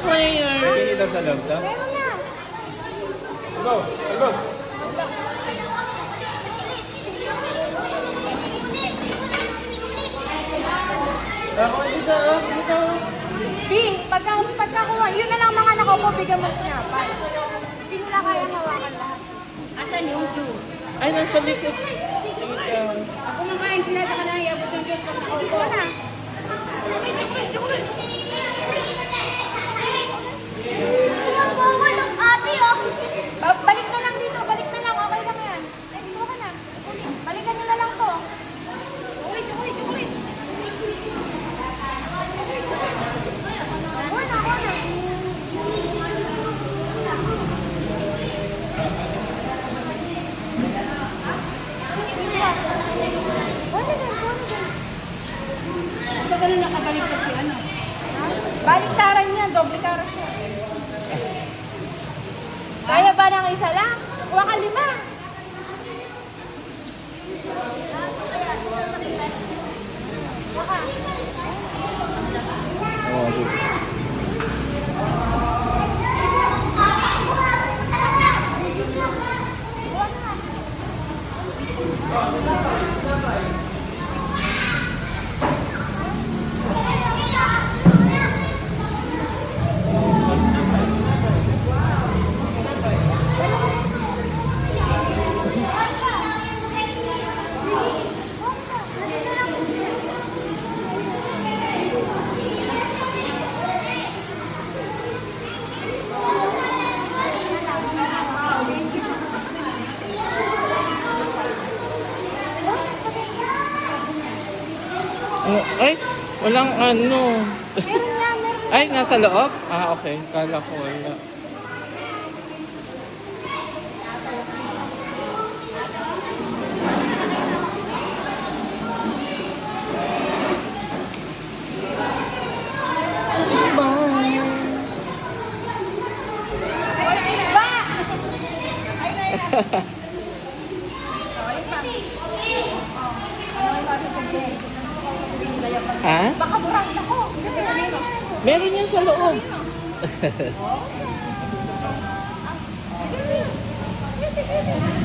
player. Hindi daw sa loob to? Meron na. Go! Go! Ako dito, dito. B, pagkakuha, yun na lang mga nakupo, bigyan mo siya. Hindi nila kaya hawakan lahat. Asan yung juice? Ay, nasa likod. Ako makain, sinadya ka na iabot yung juice pag nakaupo. Ito na. Balik na lang dito, balik na lang, okay lang yan. Dito ka na. Balikan nila lang to. Ulit. Ako na. Ito nakabaliktad si ano? Baliktaran niya, doble kara siya. Kaya ba ng isa lang? Kuha ka 5. Kuha ka. Oh, dito. Kuha na. Ay, walang ano. Meron na. Ay, nasa loob? Ah, okay. Kala ko wala. Smile. Ba! Ha? Baka burakit ako. Meron yan sa loob. Sige.